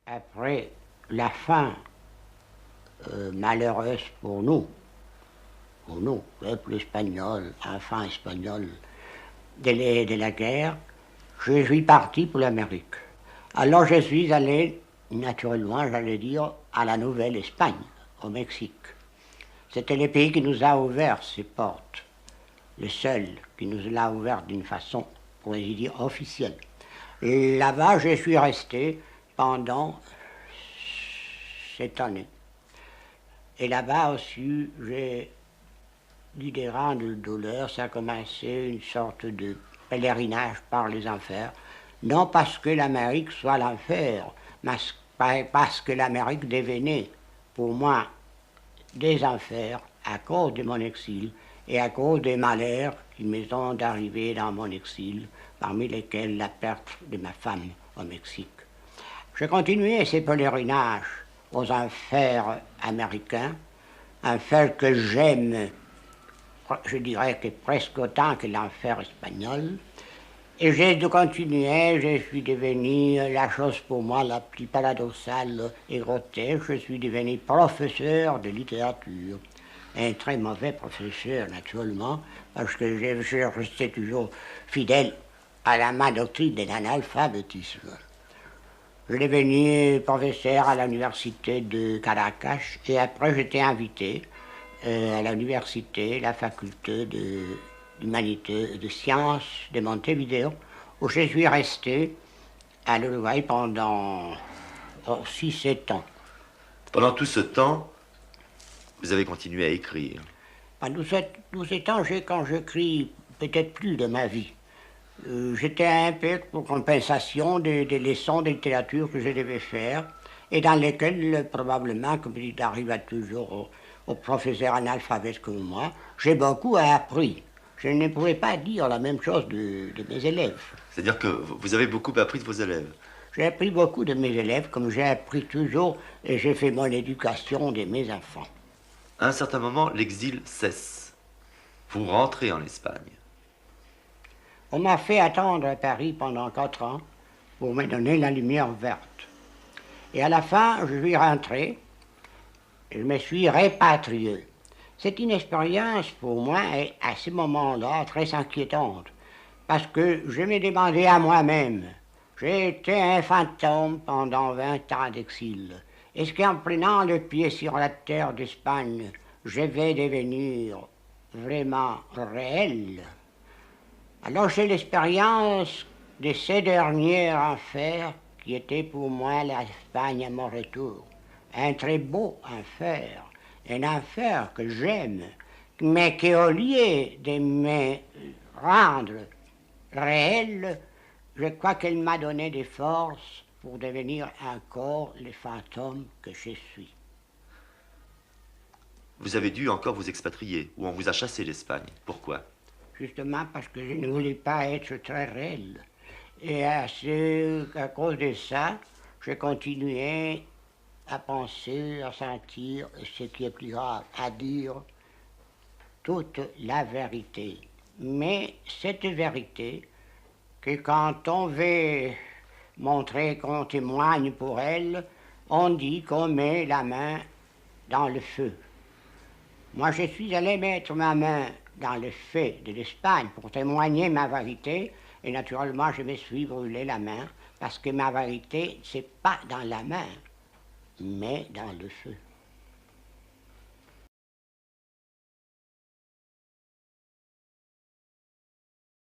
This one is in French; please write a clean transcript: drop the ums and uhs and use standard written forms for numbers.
Après la fin malheureuse pour nous, peuple espagnol, enfants espagnols, de la guerre, je suis parti pour l'Amérique. Alors je suis allé, naturellement, j'allais dire, à la Nouvelle-Espagne, au Mexique. C'était le pays qui nous a ouvert ses portes, le seul qui nous l'a ouvert d'une façon, pour ainsi dire, officielle. Là-bas, je suis resté pendant 7 années. Et là-bas aussi, j'ai eu des grandes douleurs. Ça a commencé une sorte de pèlerinage par les enfers. Non parce que l'Amérique soit l'enfer, mais parce que l'Amérique devenait, pour moi, des enfers à cause de mon exil et à cause des malheurs qui me sont arrivés dans mon exil, parmi lesquels la perte de ma femme au Mexique. J'ai continué ces pèlerinages aux enfers américains, enfers que j'aime, je dirais que presque autant que l'enfer espagnol. Et j'ai continué, je suis devenu, la chose pour moi la plus paradoxale et grotesque, je suis devenu professeur de littérature. Un très mauvais professeur, naturellement, parce que je restais toujours fidèle à ma doctrine de l'analphabétisme. Je suis devenu professeur à l'université de Caracas et après j'étais invité à l'université, la faculté d'humanité et de sciences de Montevideo, où je suis resté à l'Uruguay pendant 6-7 ans. Pendant tout ce temps, vous avez continué à écrire. Pendant tous ces temps, quand j'écris peut-être plus de ma vie, j'étais un peu pour compensation des leçons de littérature que je devais faire et dans lesquelles, probablement, comme il arrive toujours aux professeurs analphabètes comme moi, j'ai beaucoup appris. Je ne pourrais pas dire la même chose de mes élèves. C'est-à-dire que vous avez beaucoup appris de vos élèves. J'ai appris beaucoup de mes élèves, comme j'ai appris toujours, et j'ai fait mon éducation de mes enfants. À un certain moment, l'exil cesse. Vous rentrez en Espagne. On m'a fait attendre à Paris pendant 4 ans pour me donner la lumière verte. Et à la fin, je suis rentré, je me suis répatrié. C'est une expérience pour moi, à ce moment-là, très inquiétante, parce que je me demandais à moi-même, j'ai été un fantôme pendant 20 ans d'exil. Est-ce qu'en prenant le pied sur la terre d'Espagne, je vais devenir vraiment réel? Alors c'est l'expérience de ces derniers enfers qui était pour moi l'Espagne à mon retour. Un très beau enfer, un enfer que j'aime, mais qui au lieu de me rendre réel, je crois qu'elle m'a donné des forces pour devenir encore le fantôme que je suis. Vous avez dû encore vous expatrier, ou on vous a chassé d'Espagne. Pourquoi? Justement parce que je ne voulais pas être très réel. Et à cause de ça, j'ai continué à penser, à sentir, ce qui est plus grave, à dire toute la vérité. Mais cette vérité, que quand on veut montrer qu'on témoigne pour elle, on dit qu'on met la main dans le feu. Moi, je suis allé mettre ma main dans le feu de l'Espagne pour témoigner ma vérité, et naturellement, je me suis brûlé la main, parce que ma vérité, c'est pas dans la main, mais dans le feu.